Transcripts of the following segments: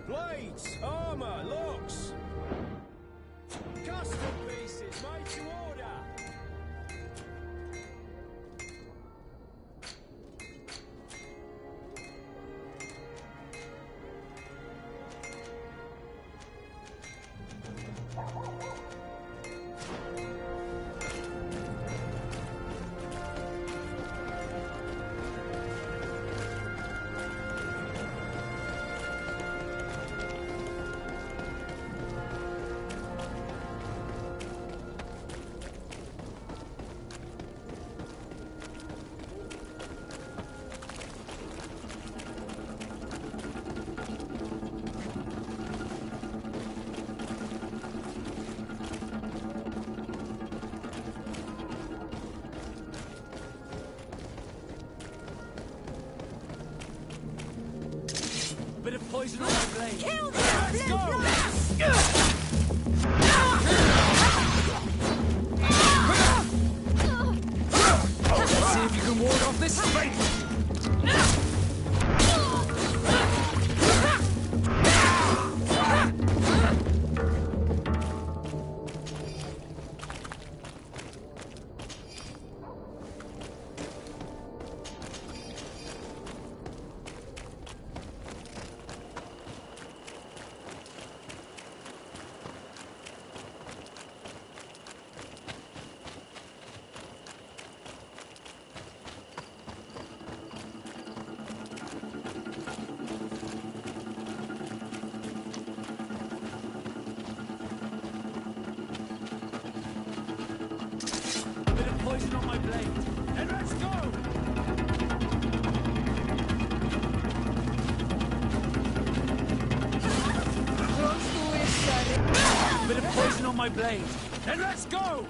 Blades, armor, locks. Custom pieces made to order. Bit of poison on my blade. Kill them! Let's go! Let's see if you can ward off this fate! Poison on my blade. And let's go! Bit of poison on my blade. And let's go!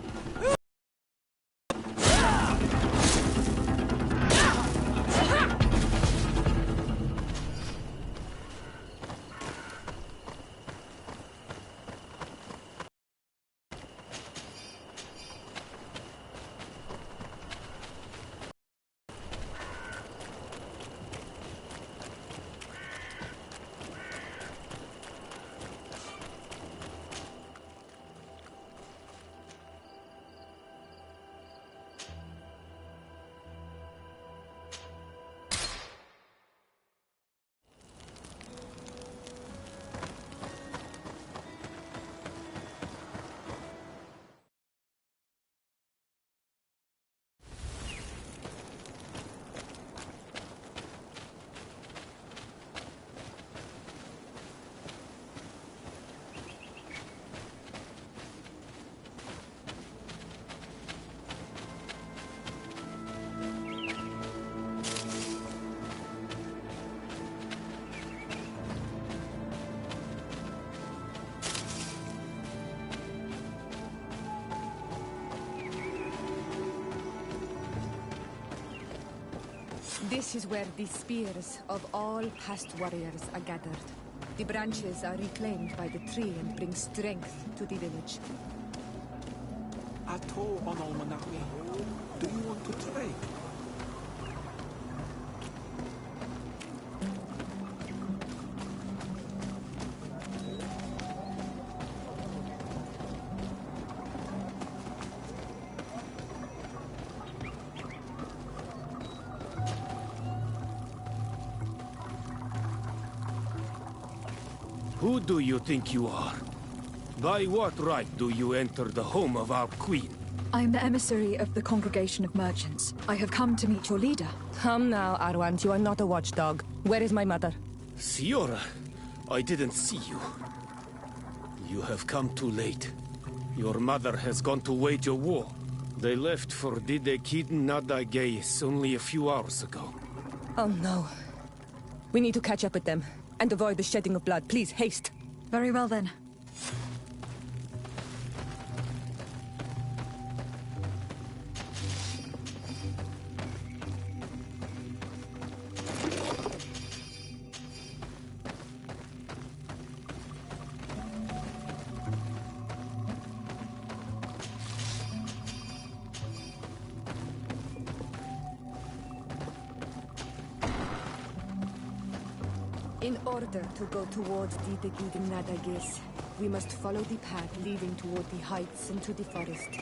This is where the spears of all past warriors are gathered. The branches are reclaimed by the tree and bring strength to the village. Ato on Almanawi. Do you want to trade? Who do you think you are? By what right do you enter the home of our queen? I am the emissary of the Congregation of Merchants. I have come to meet your leader. Come now, Arwant, you are not a watchdog. Where is my mother? Siora, I didn't see you. You have come too late. Your mother has gone to wage a war. They left for Didekid Nadagais only a few hours ago. Oh no. We need to catch up with them. And avoid the shedding of blood. Please, haste. Very well then. In order to go towards the Nadagis, we must follow the path leading toward the heights into the forest.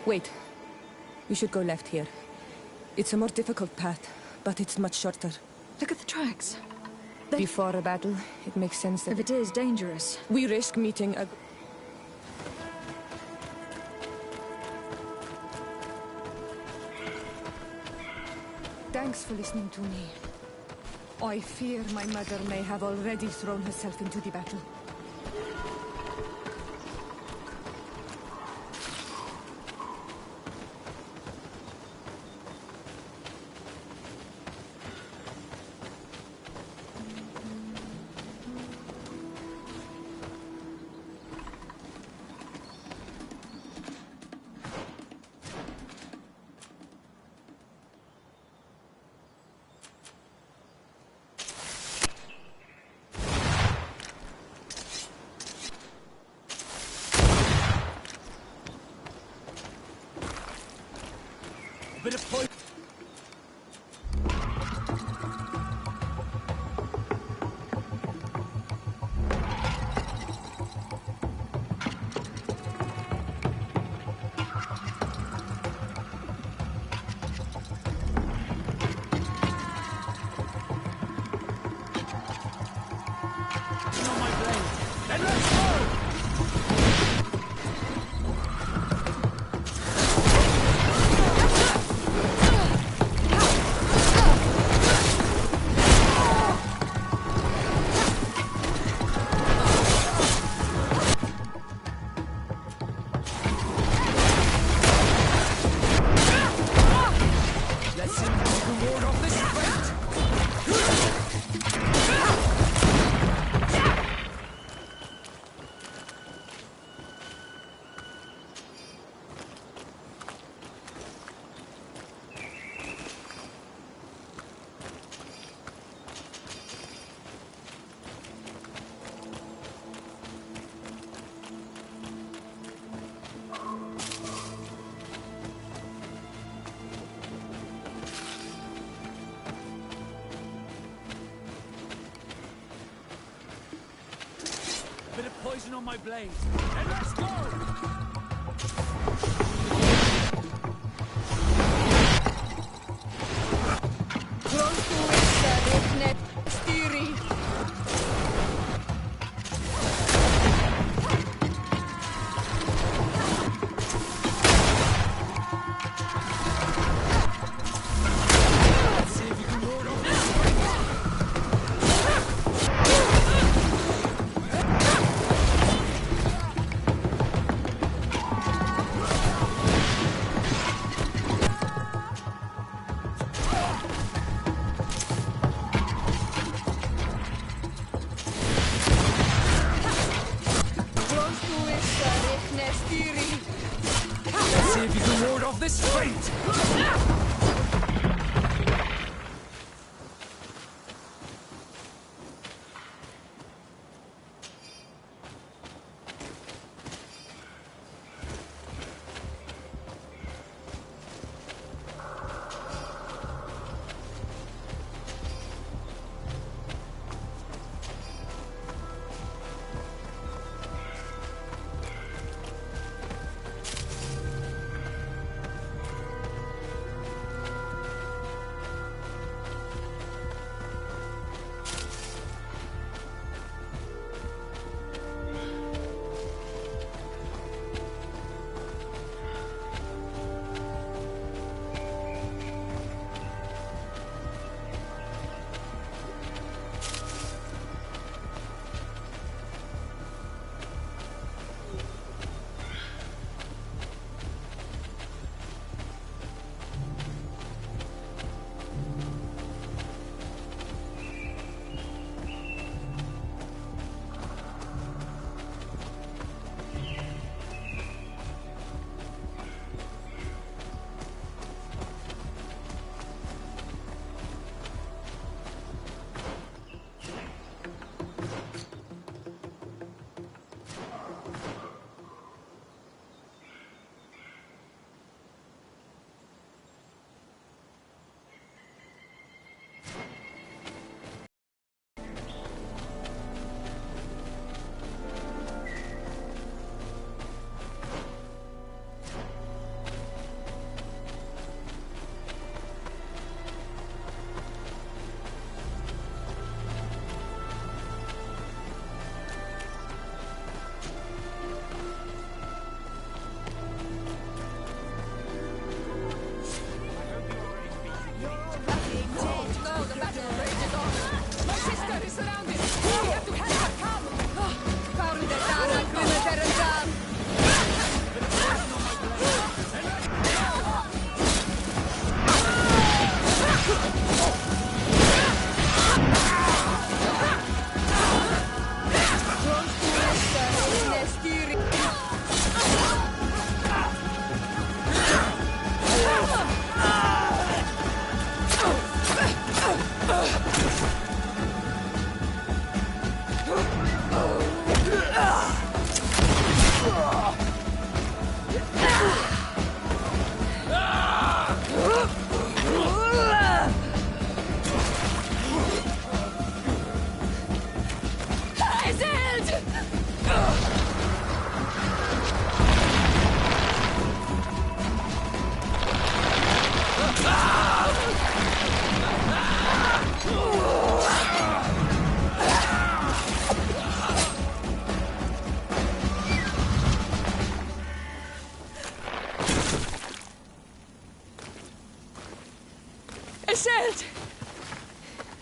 Wait. We should go left here. It's a more difficult path, but it's much shorter. Look at the tracks. Before a battle, it makes sense that... If it is dangerous. We risk meeting a... Thanks for listening to me. I fear my mother may have already thrown herself into the battle. Bit of point. On my blade. Then let's go! Bit of poison on my blade. And let's go! Let's see if you can ward off this fate!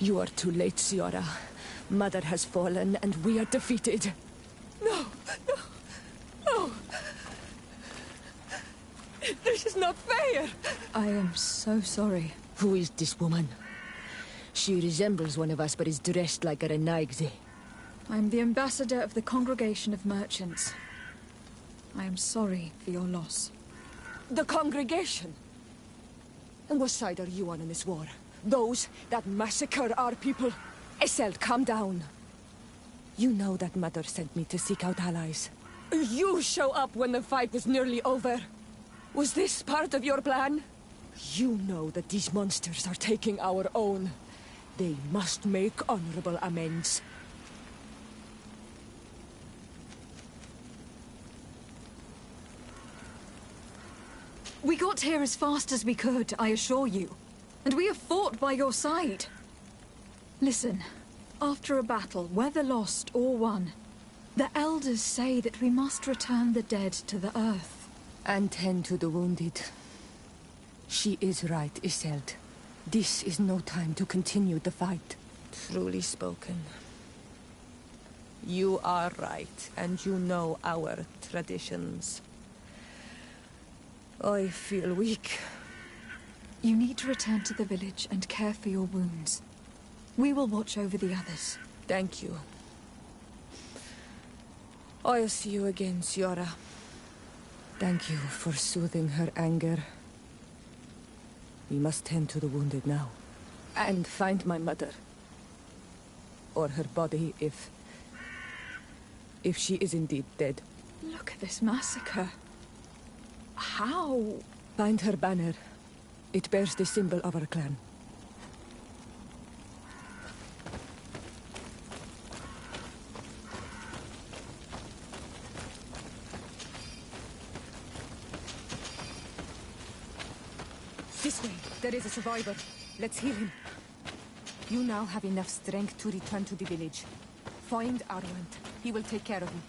You are too late, Ciara. Mother has fallen, and we are defeated. No, no, no! This is not fair! I am so sorry. Who is this woman? She resembles one of us, but is dressed like a Renaigze. I am the ambassador of the Congregation of Merchants. I am sorry for your loss. The Congregation? And what side are you on in this war? Those that massacre our people? Iselt, calm down. You know that Mother sent me to seek out allies. You show up when the fight was nearly over. Was this part of your plan? You know that these monsters are taking our own. They must make honorable amends. We got here as fast as we could, I assure you. And we have fought by your side. Listen, after a battle, whether lost or won, the elders say that we must return the dead to the earth. And tend to the wounded. She is right, Iselt. This is no time to continue the fight. Truly spoken. You are right, and you know our traditions. I feel weak. You need to return to the village and care for your wounds. We will watch over the others. Thank you. I'll see you again, Ciara. Thank you for soothing her anger. We must tend to the wounded now. And find my mother. Or her body, if she is indeed dead. Look at this massacre. How? Find her banner. It bears the symbol of our clan. This way. There is a survivor. Let's heal him. You now have enough strength to return to the village. Find Arwent. He will take care of you.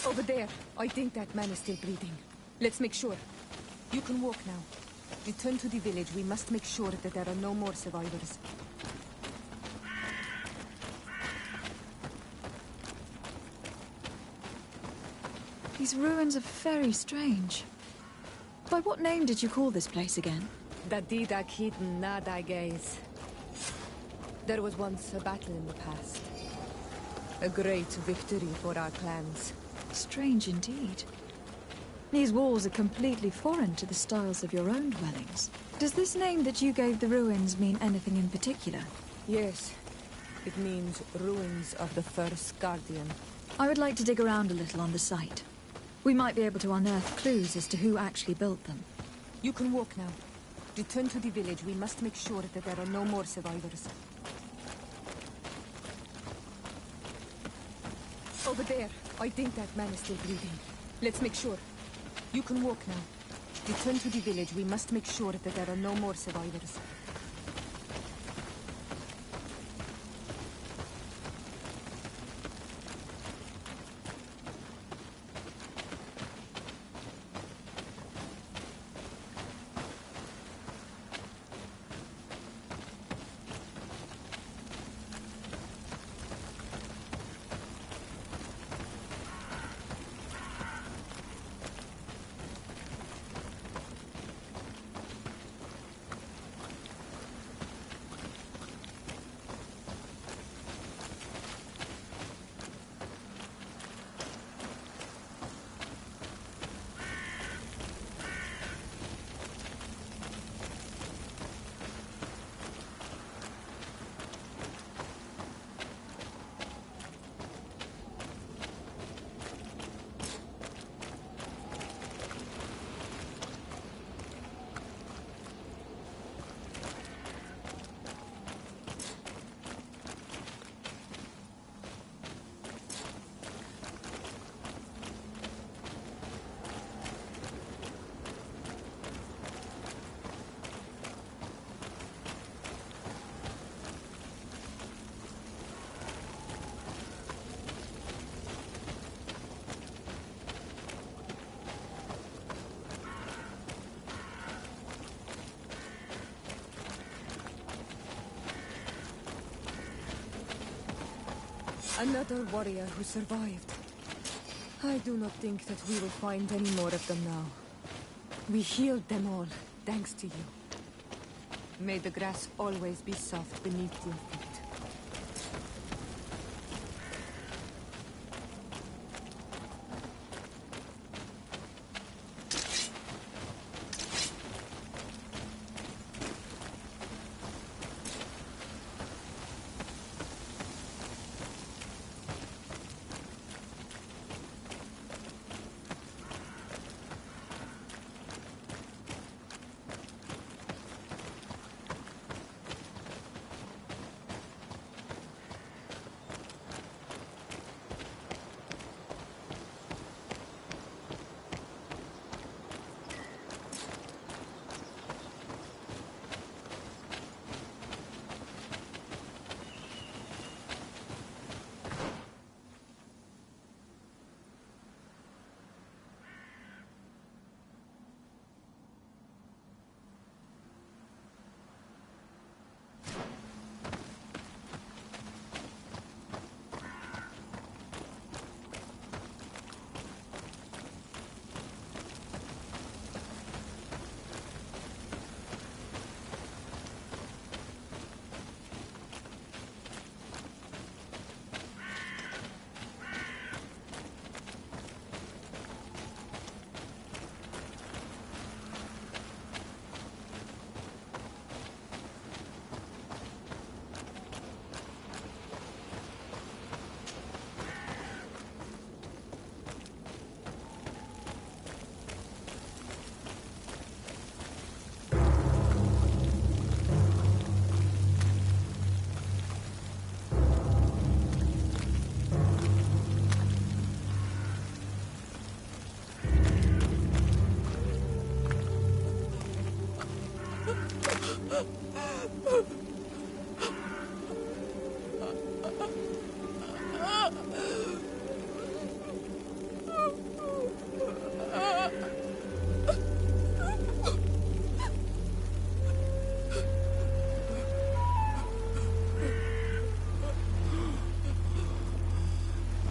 Over there. I think that man is still breathing. Let's make sure. You can walk now. Return to the village. We must make sure that there are no more survivors. These ruins are very strange. By what name did you call this place again? Dadida Kiden Nada Gaze. There was once a battle in the past. A great victory for our clans. Strange indeed. These walls are completely foreign to the styles of your own dwellings. Does this name that you gave the ruins mean anything in particular? Yes. It means ruins of the first guardian. I would like to dig around a little on the site. We might be able to unearth clues as to who actually built them. You can walk now. Return to the village. We must make sure that there are no more survivors. Over there. I think that man is still breathing. Let's make sure. You can walk now. Return to the village. We must make sure that there are no more survivors. Another warrior who survived. I do not think that we will find any more of them now. We healed them all, thanks to you. May the grass always be soft beneath your feet.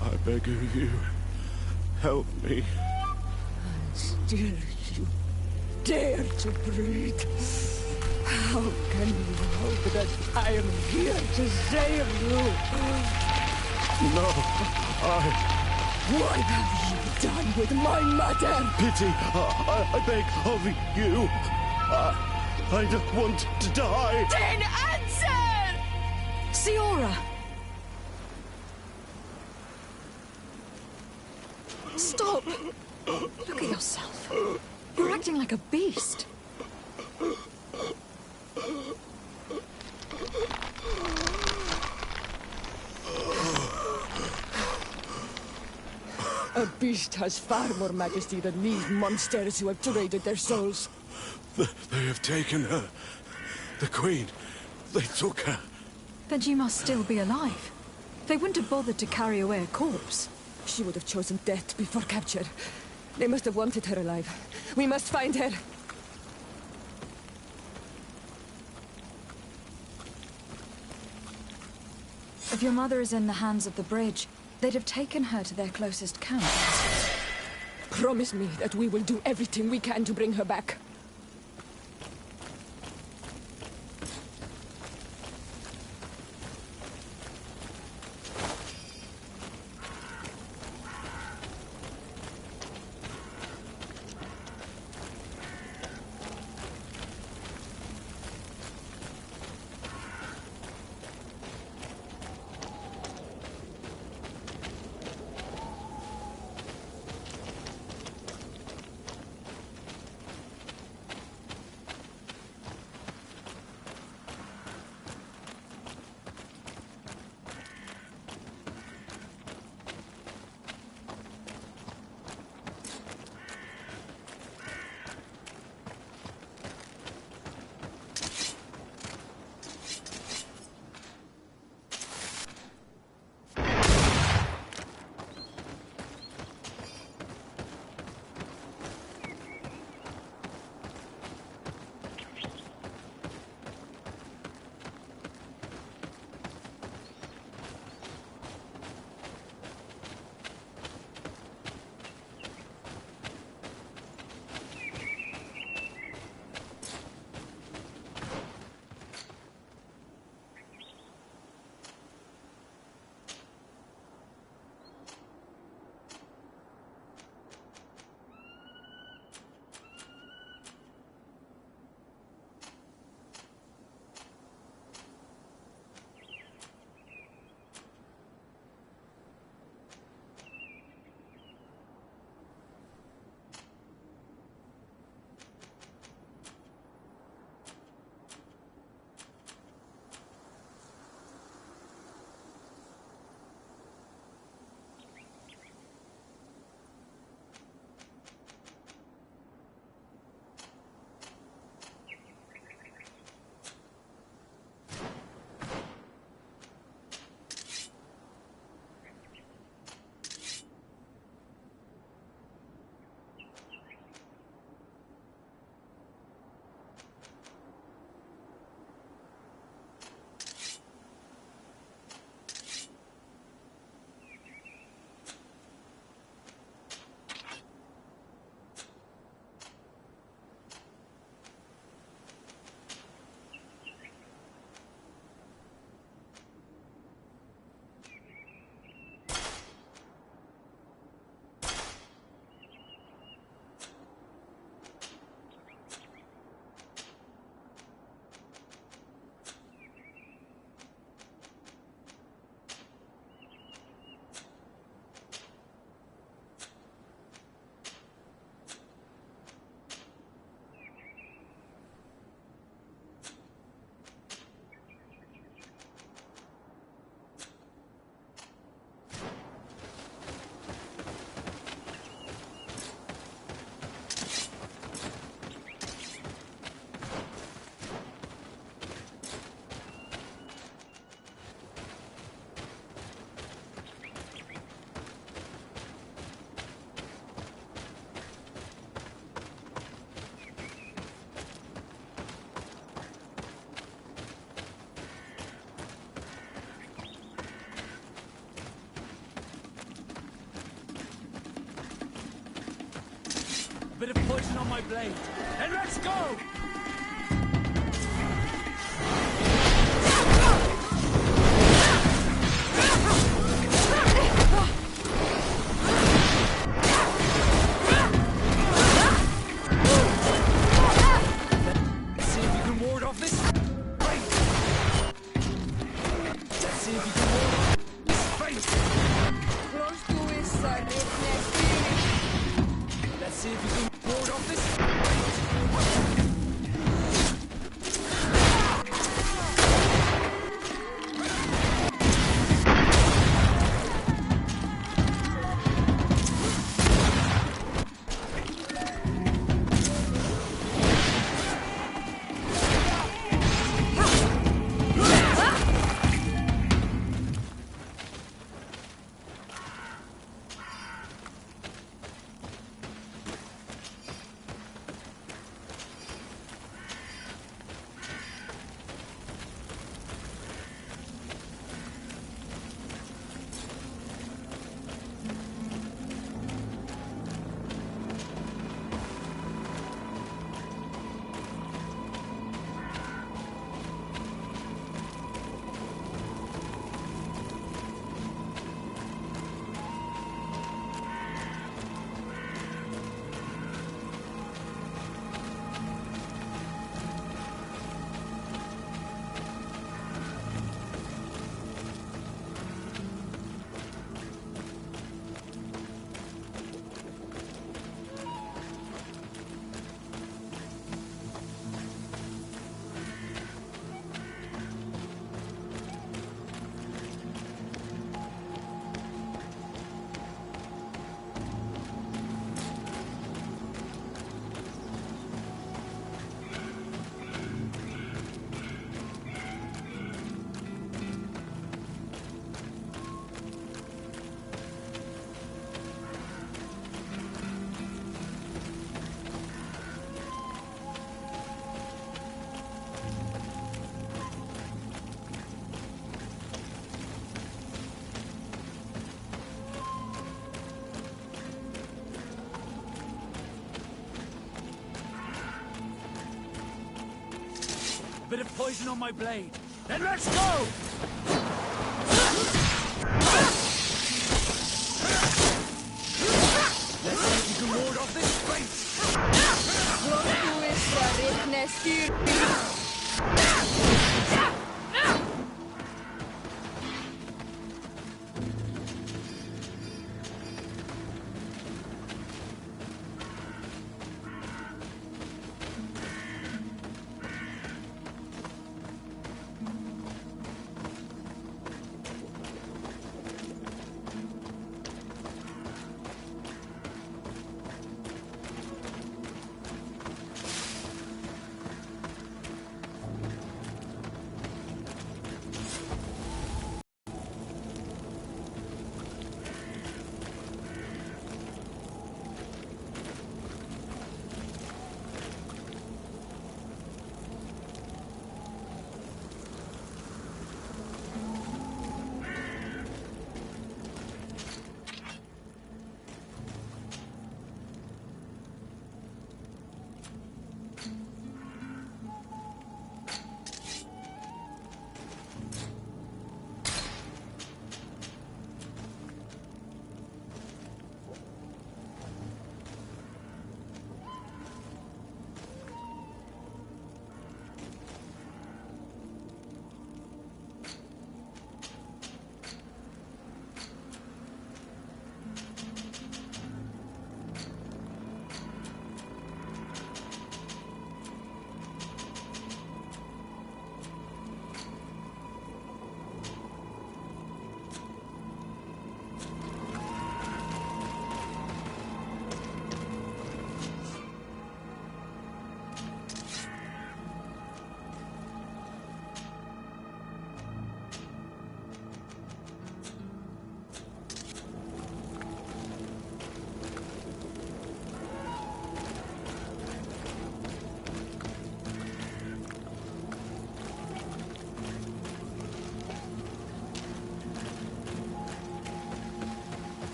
I beg of you, help me. Still you dare to breathe. How can you hope that I am here to save you? No, What have you done with my mother? pity, I beg of you. I don't want to die. Then answer! Siora! Stop! Look at yourself. You're acting like a beast. A beast has far more majesty than these monsters who have traded their souls. They have taken her. The Queen. They took her. Then she must still be alive. They wouldn't have bothered to carry away a corpse. She would have chosen death before capture. They must have wanted her alive. We must find her. If your mother is in the hands of the bridge, they'd have taken her to their closest camp. Promise me that we will do everything we can to bring her back. bit of poison on my blade. And let's go! Let's see if you can ward off this fate. Let's see if you can ward off this fate. Let's see if you can ward off this fate. Bit of poison on my blade. Then let's go! Let's see if you can ward off this fate.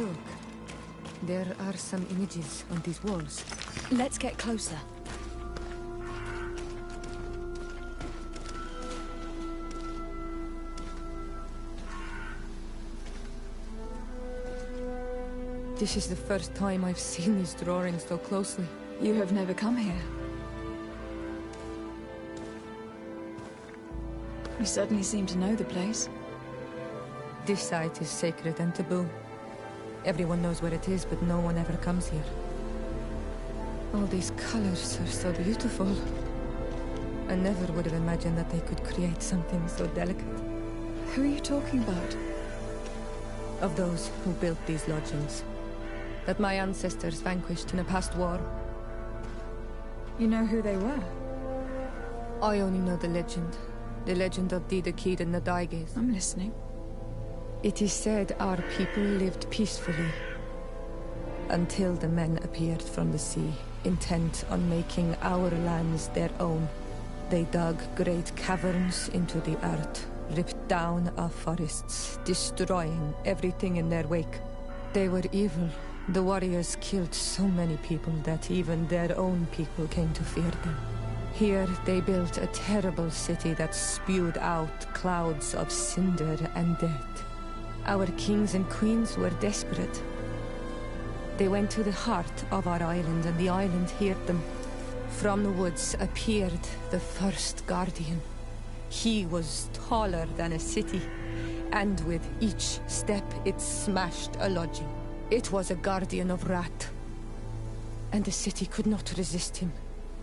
Look. There are some images on these walls. Let's get closer. This is the first time I've seen these drawings so closely. You have never come here. You certainly seem to know the place. This site is sacred and taboo. Everyone knows where it is, but no one ever comes here. All these colors are so beautiful. I never would have imagined that they could create something so delicate. Who are you talking about? Of those who built these lodgings. That my ancestors vanquished in a past war. You know who they were? I only know the legend. The legend of the Kid and the Daiges. I'm listening. It is said our people lived peacefully until the men appeared from the sea, intent on making our lands their own. They dug great caverns into the earth, ripped down our forests, destroying everything in their wake. They were evil. The warriors killed so many people that even their own people came to fear them. Here they built a terrible city that spewed out clouds of cinder and death. Our kings and queens were desperate. They went to the heart of our island, and the island heard them. From the woods appeared the first guardian. He was taller than a city, and with each step it smashed a lodging. It was a guardian of Rat, and the city could not resist him.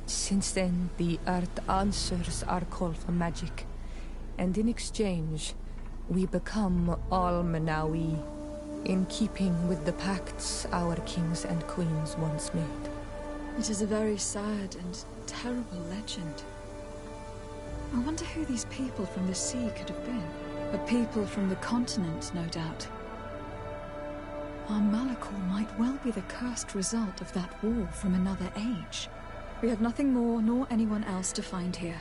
Since then, the earth answers our call for magic, and in exchange, we become Almanawi, in keeping with the pacts our kings and queens once made. It is a very sad and terrible legend. I wonder who these people from the sea could have been. A people from the continent, no doubt. Our Malachor might well be the cursed result of that war from another age. We have nothing more nor anyone else to find here.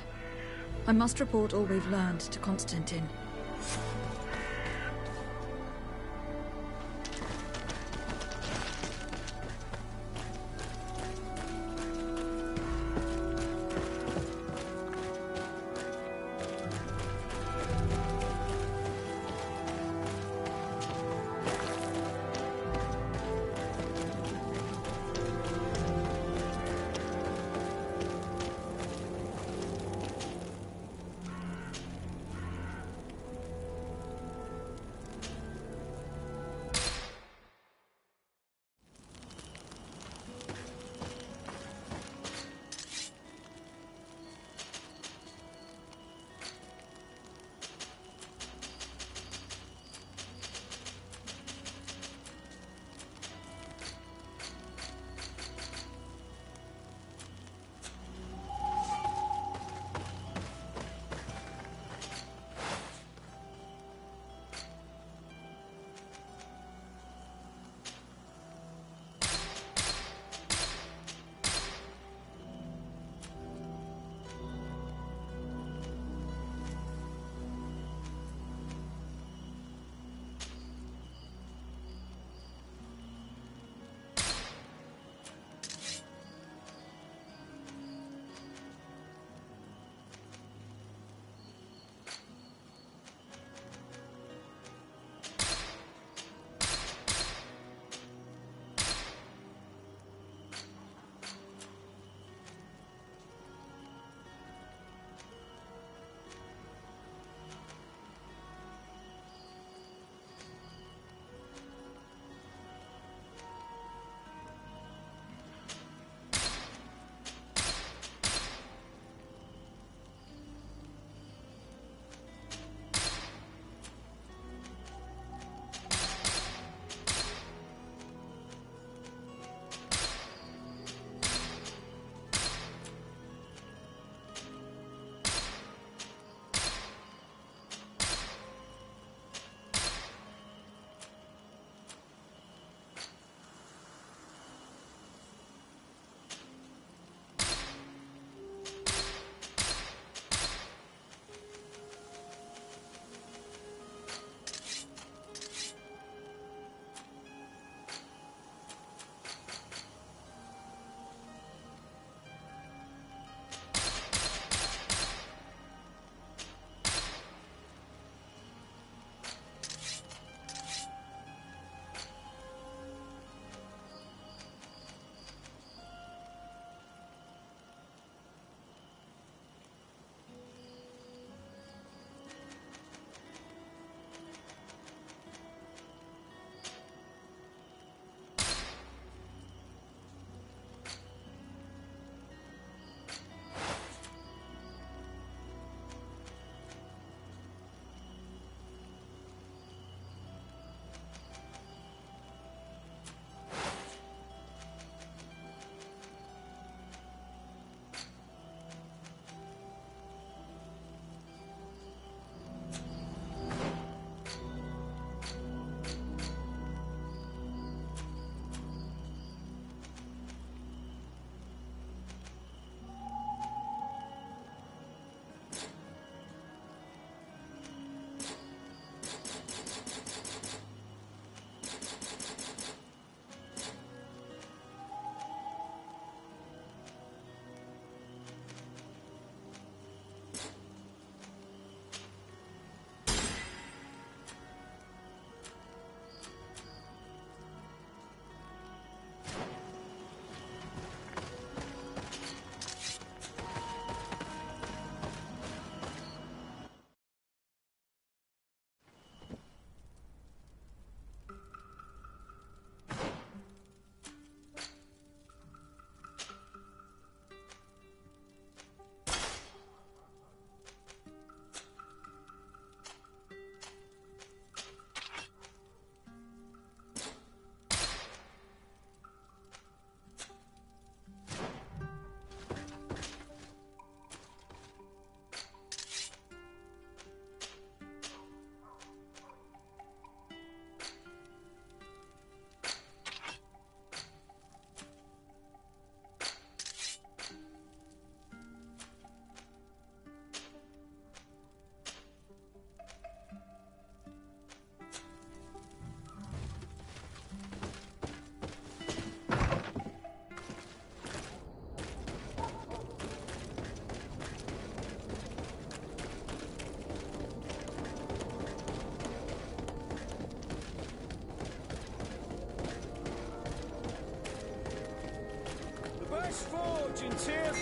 I must report all we've learned to Constantine.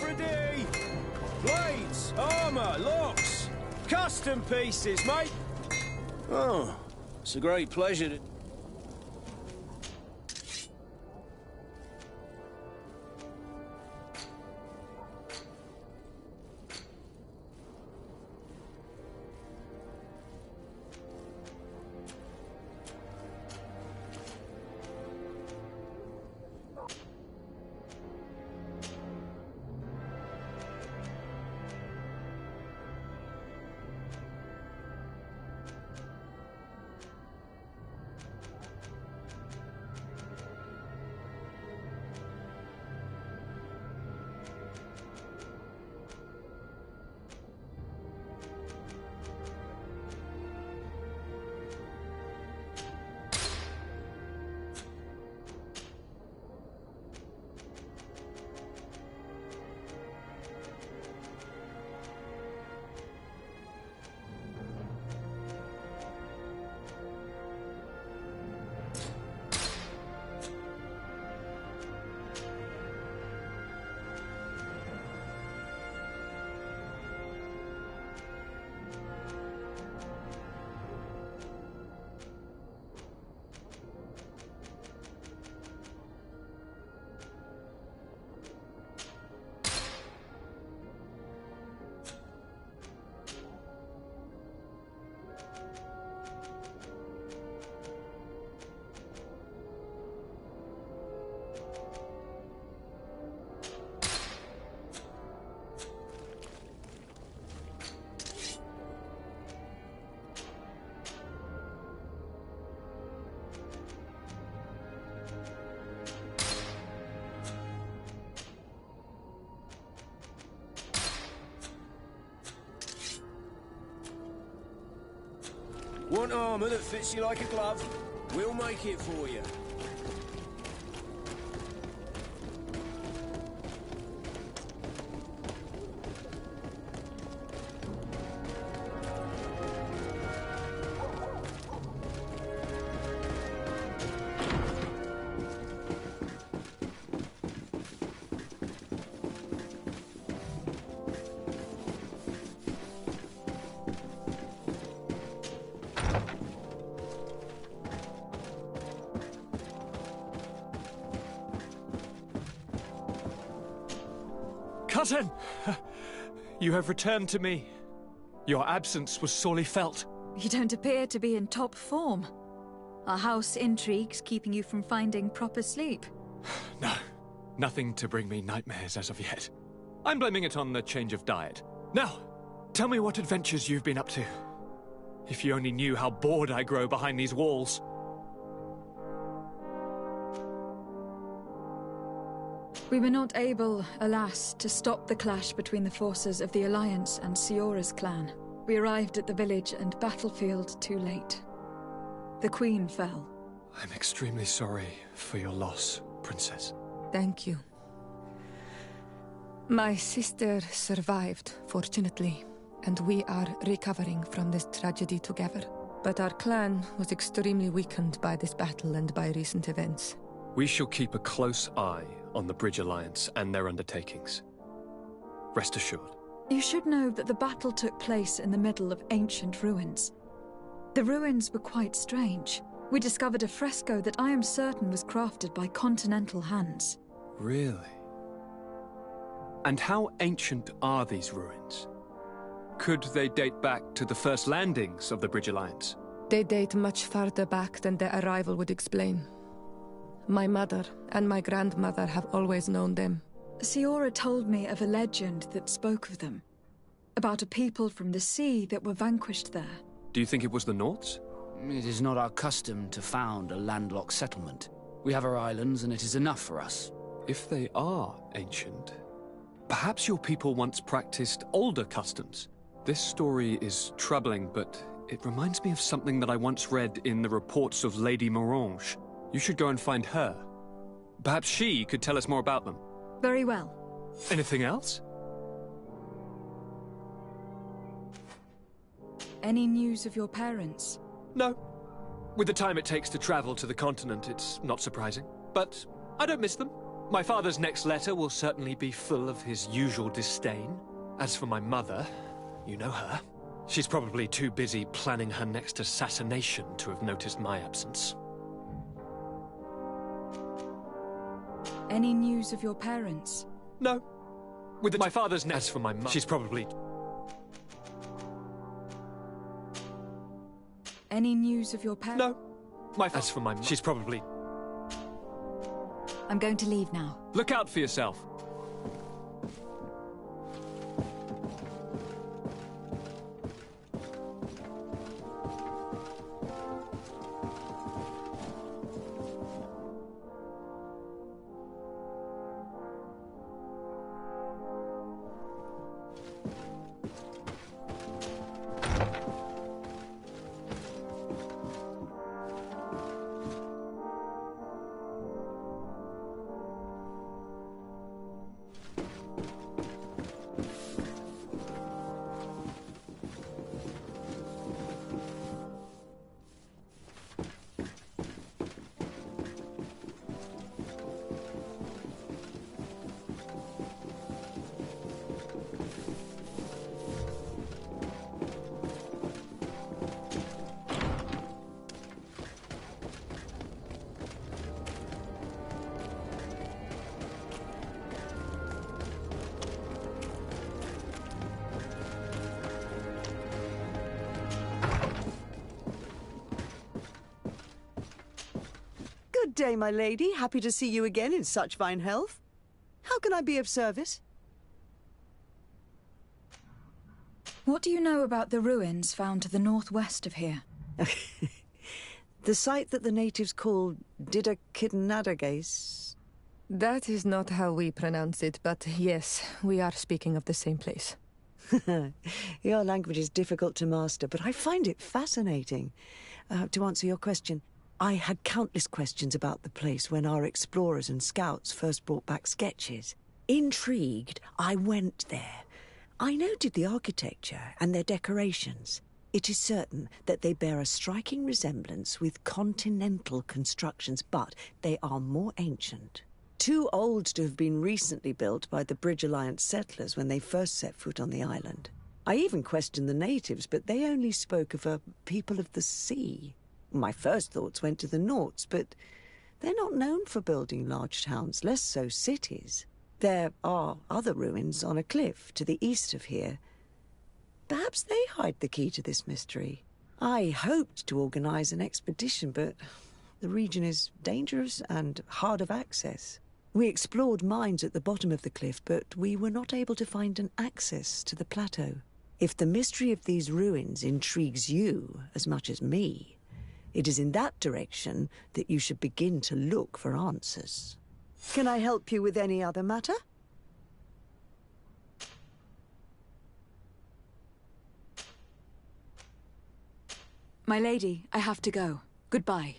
for a day. Blades, armour, locks, custom pieces, mate. Oh, it's a great pleasure to... Want armour that fits you like a glove? We'll make it for you. Cousin! You have returned to me. Your absence was sorely felt. You don't appear to be in top form. Are house intrigues keeping you from finding proper sleep? No, nothing to bring me nightmares as of yet. I'm blaming it on the change of diet. Now, tell me what adventures you've been up to. If you only knew how bored I grow behind these walls. We were not able, alas, to stop the clash between the forces of the Alliance and Siora's clan. We arrived at the village and battlefield too late. The Queen fell. I'm extremely sorry for your loss, Princess. Thank you. My sister survived, fortunately, and we are recovering from this tragedy together. But our clan was extremely weakened by this battle and by recent events. We shall keep a close eye on the Bridge Alliance and their undertakings. Rest assured. You should know that the battle took place in the middle of ancient ruins. The ruins were quite strange. We discovered a fresco that I am certain was crafted by continental hands. Really? And how ancient are these ruins? Could they date back to the first landings of the Bridge Alliance? They date much farther back than their arrival would explain. My mother and my grandmother have always known them. Siora told me of a legend that spoke of them. About a people from the sea that were vanquished there. Do you think it was the Nords? It is not our custom to found a landlocked settlement. We have our islands, and it is enough for us. If they are ancient, perhaps your people once practiced older customs. This story is troubling, but it reminds me of something that I once read in the reports of Lady Morange. You should go and find her. Perhaps she could tell us more about them. Very well. Anything else? Any news of your parents? No. With the time it takes to travel to the continent, it's not surprising. But I don't miss them. My father's next letter will certainly be full of his usual disdain. As for my mother, you know her. She's probably too busy planning her next assassination to have noticed my absence. Any news of your parents? No. With my father's as for my mother, she's probably... Any news of your parents? No. As for my she's probably... I'm going to leave now. Look out for yourself. Good day, my lady. Happy to see you again in such fine health. How can I be of service? What do you know about the ruins found to the northwest of here? The site that the natives call Didakidnadagays. That is not how we pronounce it, but yes, we are speaking of the same place. Your language is difficult to master, but I find it fascinating. To answer your question, I had countless questions about the place when our explorers and scouts first brought back sketches. Intrigued, I went there. I noted the architecture and their decorations. It is certain that they bear a striking resemblance with continental constructions, but they are more ancient. Too old to have been recently built by the Bridge Alliance settlers when they first set foot on the island. I even questioned the natives, but they only spoke of a people of the sea. My first thoughts went to the Nauts, but they're not known for building large towns, less so cities. There are other ruins on a cliff to the east of here. Perhaps they hide the key to this mystery. I hoped to organize an expedition, but the region is dangerous and hard of access. We explored mines at the bottom of the cliff, but we were not able to find an access to the plateau. If the mystery of these ruins intrigues you as much as me, it is in that direction that you should begin to look for answers. Can I help you with any other matter? My lady, I have to go. Goodbye.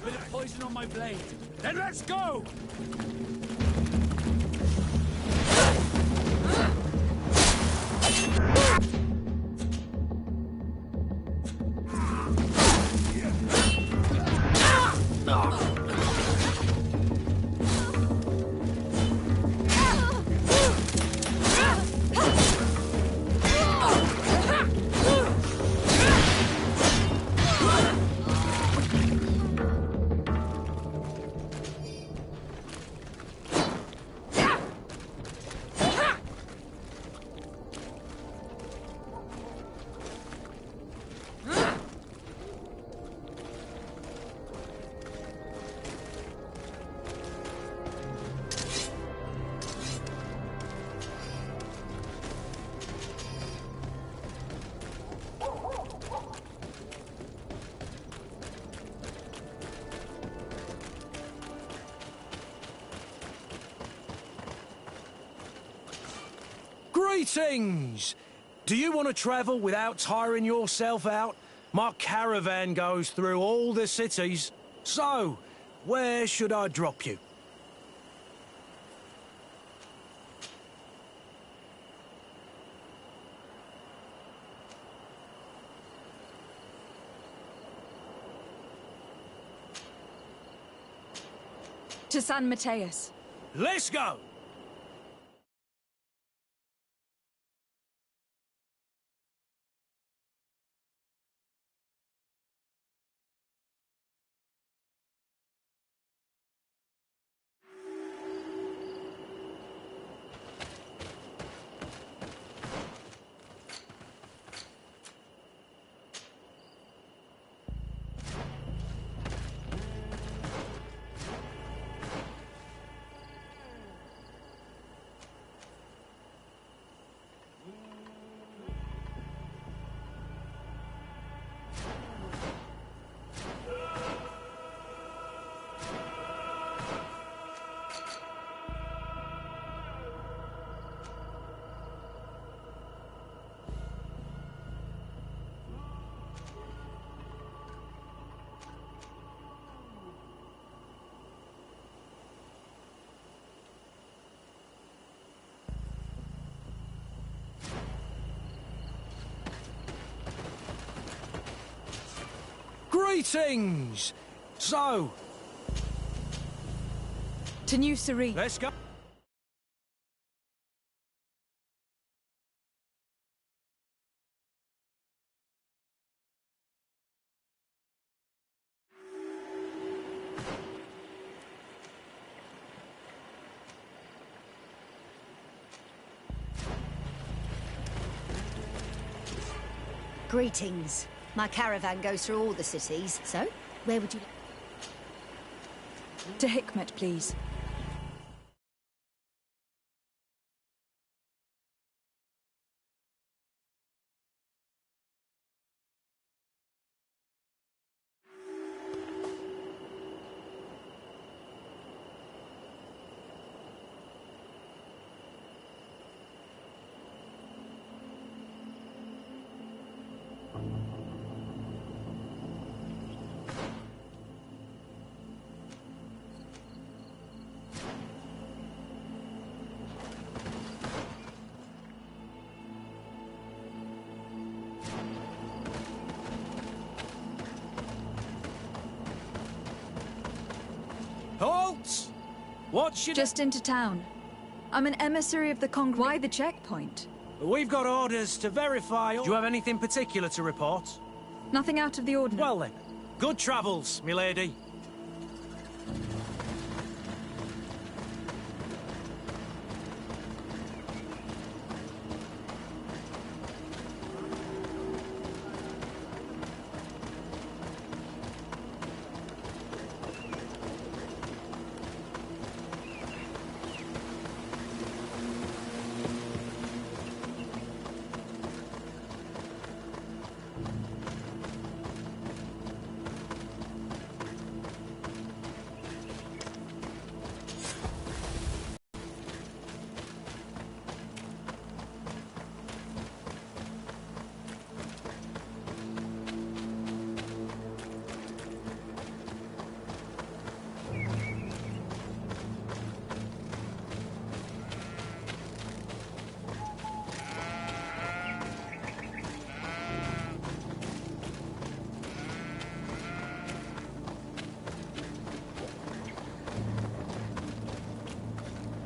Bit of poison on my blade. Then let's go! Greetings! Do you want to travel without tiring yourself out? My caravan goes through all the cities. So, where should I drop you? To San Mateus. Let's go! Greetings! So... To New Serene. Let's go. Greetings. My caravan goes through all the cities, so where would you... To Hikmet, please. Halt! What should... Just into town. I'm an emissary of the Why the checkpoint? We've got orders to verify... Do you have anything particular to report? Nothing out of the ordinary. Well then, good travels, milady.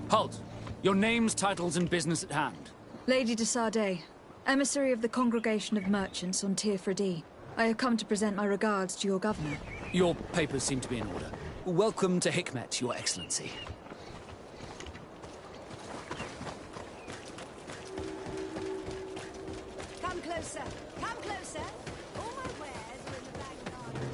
Halt! Your names, titles, and business at hand. Lady de Sardet, emissary of the Congregation of Merchants on Tirfredi. I have come to present my regards to your governor. Your papers seem to be in order. Welcome to Hikmet, Your Excellency. Come closer! Come closer! All my wares are in the back garden.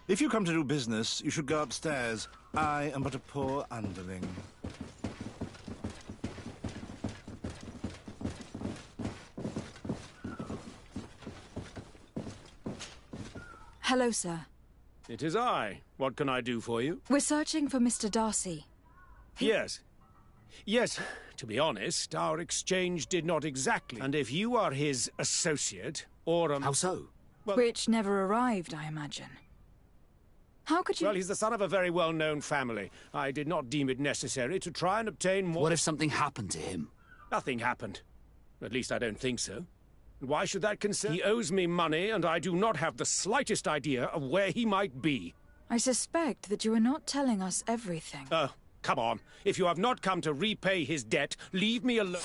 If you come to do business, you should go upstairs. I am but a poor underling. Hello, sir. It is I. What can I do for you? We're searching for Mr. Darcy. Yes. Yes, to be honest, our exchange did not exactly. And if you are his associate, or How so? Well, Which never arrived, I imagine. How could you... Well, he's the son of a very well-known family. I did not deem it necessary to try and obtain more... What if something happened to him? Nothing happened. At least I don't think so. Why should that concern? He owes me money, and I do not have the slightest idea of where he might be. I suspect that you are not telling us everything. Come on. If you have not come to repay his debt, leave me alone.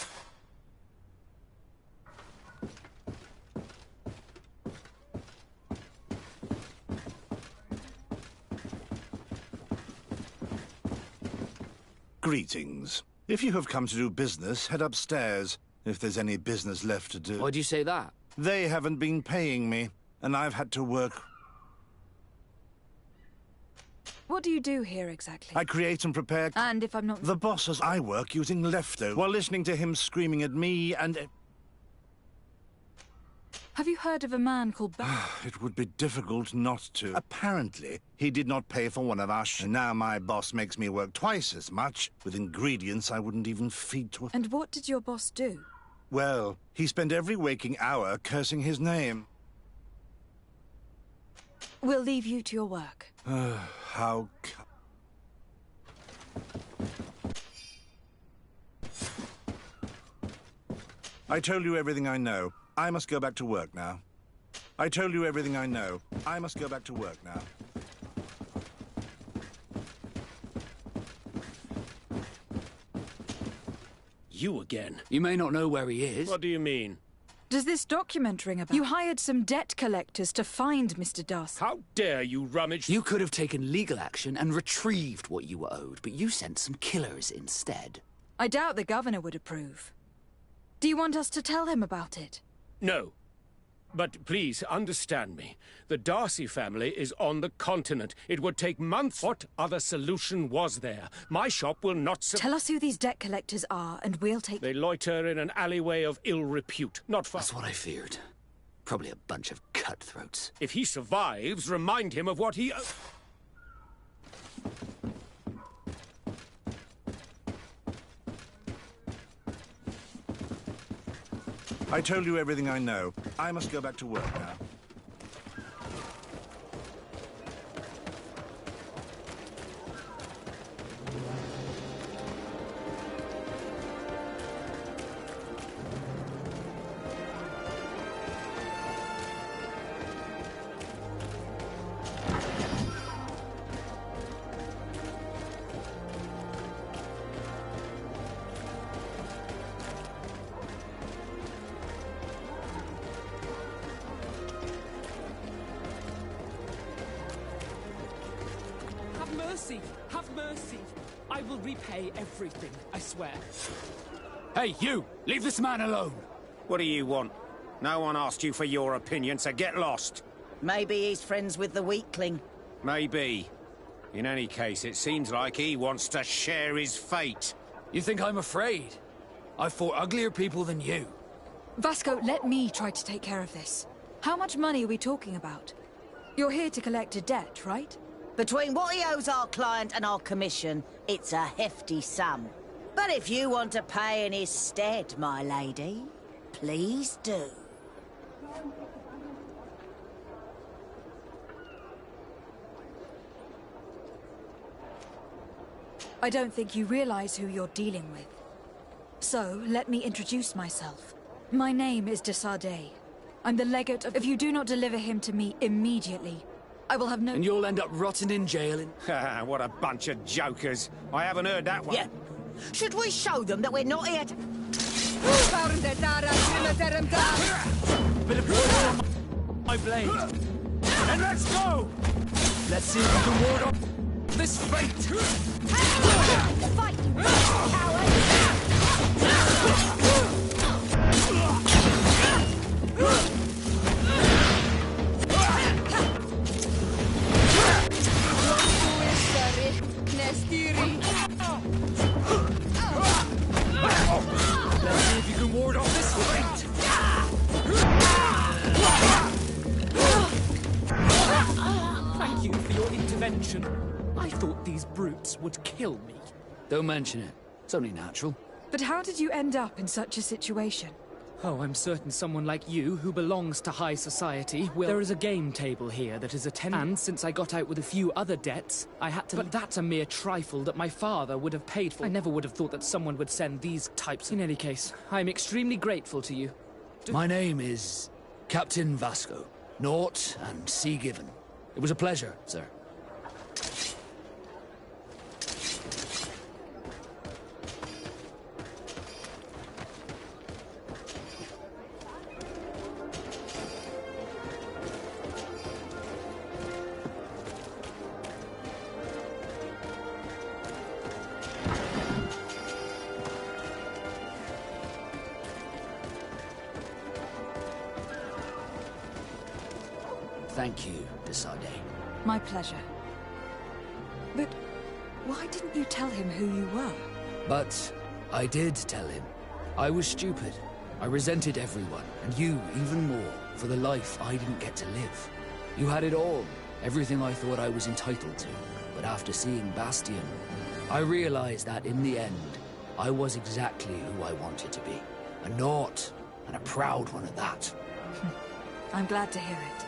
Greetings. If you have come to do business, head upstairs, if there's any business left to do. Why do you say that? They haven't been paying me, and I've had to work. What do you do here exactly? I create and prepare... And if I'm not... The boss says I work using leftovers, while listening to him screaming at me and... Have you heard of a man called It would be difficult not to. Apparently, he did not pay for one of our and now my boss makes me work twice as much, with ingredients I wouldn't even feed to a... And what did your boss do? Well, he spent every waking hour cursing his name. We'll leave you to your work. How... I told you everything I know. I must go back to work now. I told you everything I know. I must go back to work now. You again? You may not know where he is. What do you mean? Does this document ring a bell? You hired some debt collectors to find Mr. Darcy. How dare you rummage... You could have taken legal action and retrieved what you were owed, but you sent some killers instead. I doubt the governor would approve. Do you want us to tell him about it? No. But please, understand me. The Darcy family is on the continent. It would take months. What other solution was there? My shop will not... Tell us who these debt collectors are, and we'll take... They loiter in an alleyway of ill repute. Not far... That's what I feared. Probably a bunch of cutthroats. If he survives, remind him of what he... I told you everything I know. I must go back to work now. Have mercy. I will repay everything, I swear. Hey, you! Leave this man alone! What do you want? No one asked you for your opinion, so get lost. Maybe he's friends with the weakling. Maybe. In any case, it seems like he wants to share his fate. You think I'm afraid? I've fought uglier people than you. Vasco, let me try to take care of this. How much money are we talking about? You're here to collect a debt, right? Between what he owes our client and our commission, it's a hefty sum. But if you want to pay in his stead, my lady, please do. I don't think you realize who you're dealing with. So, let me introduce myself. My name is de Sardet. I'm the legate of... If you do not deliver him to me immediately, I will have no... And you'll end up rotting in jail in... What a bunch of jokers. I haven't heard that one. Yeah. Should we show them that we're not here to... Bit of water on my blade. And let's go! Let's see if we can ward off this fate! Fight, you coward! invention. I thought these brutes would kill me. Don't mention it. It's only natural. But how did you end up in such a situation? Oh, I'm certain someone like you, who belongs to high society, will... There is a game table here that is attended, and since I got out with a few other debts, I had to... But that's a mere trifle that my father would have paid for. I never would have thought that someone would send these types... In any case, I'm extremely grateful to you. My name is Captain Vasco. Naught and sea given. It was a pleasure, sir. Thank you, Desade. My pleasure. But why didn't you tell him who you were? But I did tell him. I was stupid. I resented everyone, and you even more, for the life I didn't get to live. You had it all, everything I thought I was entitled to. But after seeing Bastion, I realized that in the end, I was exactly who I wanted to be. A naught, and a proud one at that. I'm glad to hear it.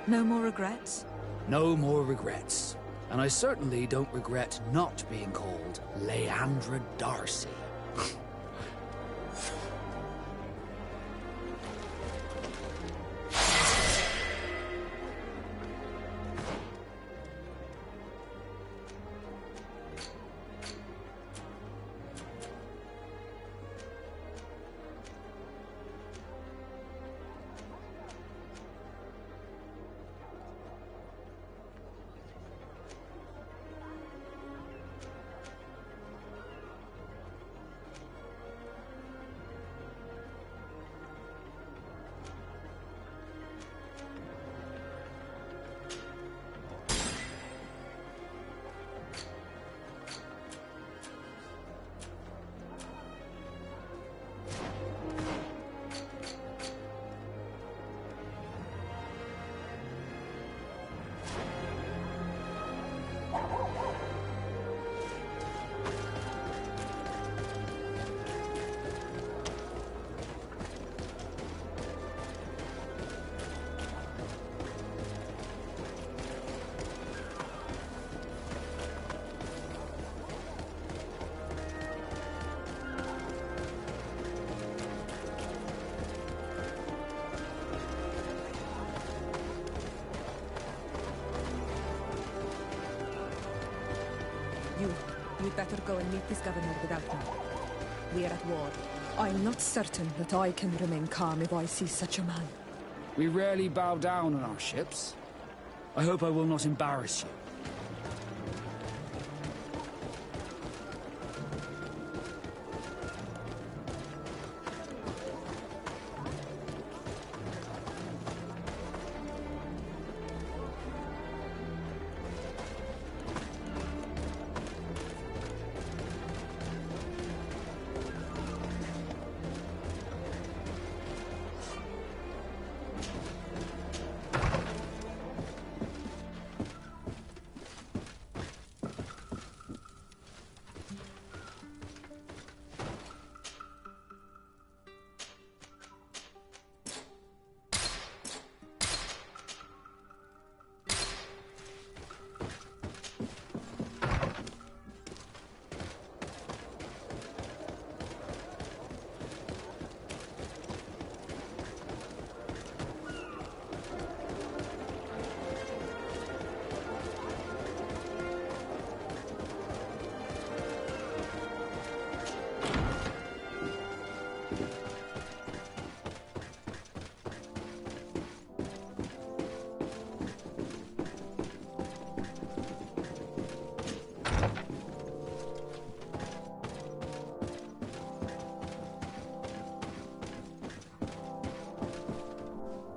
No more regrets? No more regrets. And I certainly don't regret not being called Leandra Darcy. You'd better go and meet this governor without me. We are at war. I'm not certain that I can remain calm if I see such a man. We rarely bow down on our ships. I hope I will not embarrass you.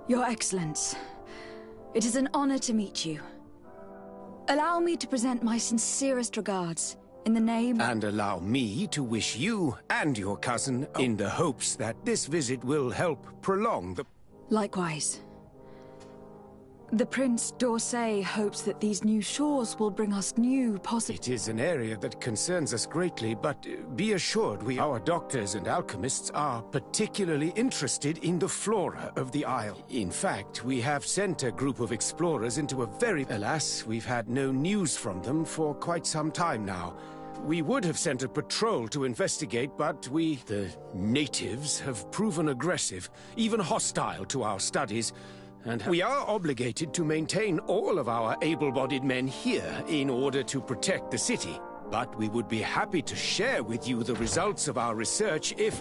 Your Excellence, it is an honor to meet you. Allow me to present my sincerest regards in the name... And allow me to wish you and your cousin in the hopes that this visit will help prolong the... Likewise. The Prince d'Orsay hopes that these new shores will bring us new It is an area that concerns us greatly, but be assured our doctors and alchemists are particularly interested in the flora of the Isle. In fact, we have sent a group of explorers into a Alas, we've had no news from them for quite some time now. We would have sent a patrol to investigate, but the natives, have proven aggressive, even hostile to our studies. And we are obligated to maintain all of our able-bodied men here in order to protect the city. But we would be happy to share with you the results of our research if...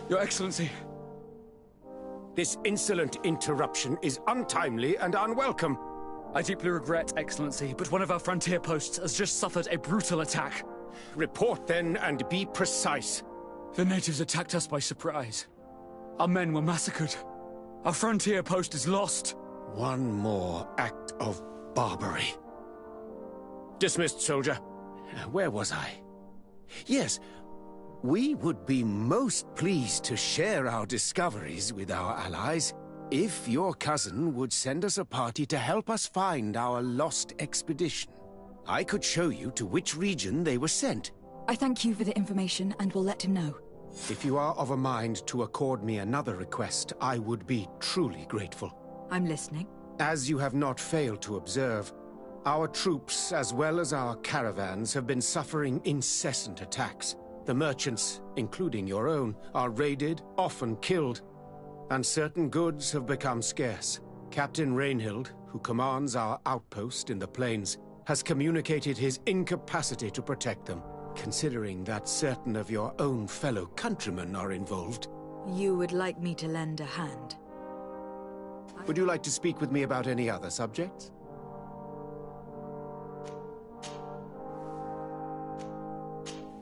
Your Excellency. This insolent interruption is untimely and unwelcome. I deeply regret, Excellency, but one of our frontier posts has just suffered a brutal attack. Report then, and be precise. The natives attacked us by surprise. Our men were massacred. Our frontier post is lost. One more act of barbarity. Dismissed, soldier. Where was I? Yes, we would be most pleased to share our discoveries with our allies if your cousin would send us a party to help us find our lost expedition. I could show you to which region they were sent. I thank you for the information and will let him know. If you are of a mind to accord me another request, I would be truly grateful. I'm listening. As you have not failed to observe, our troops, as well as our caravans, have been suffering incessant attacks. The merchants, including your own, are raided, often killed, and certain goods have become scarce. Captain Rainhild, who commands our outpost in the plains, has communicated his incapacity to protect them. Considering that certain of your own fellow countrymen are involved. You would like me to lend a hand? Would you like to speak with me about any other subjects?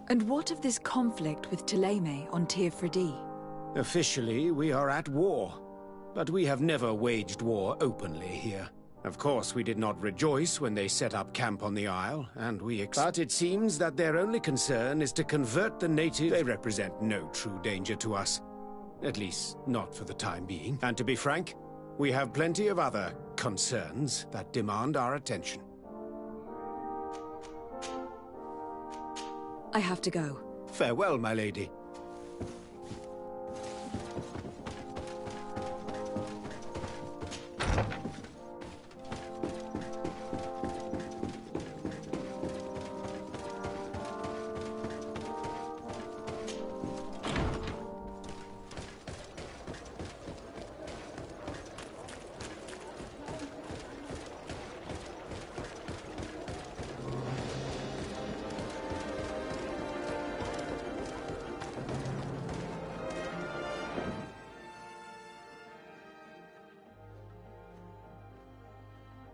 And what of this conflict with Thélème on Tir Freddy? Officially, we are at war. But we have never waged war openly here. Of course, we did not rejoice when they set up camp on the Isle, and But it seems that their only concern is to convert the natives. They represent no true danger to us. At least, not for the time being. And to be frank, we have plenty of other concerns that demand our attention. I have to go. Farewell, my lady.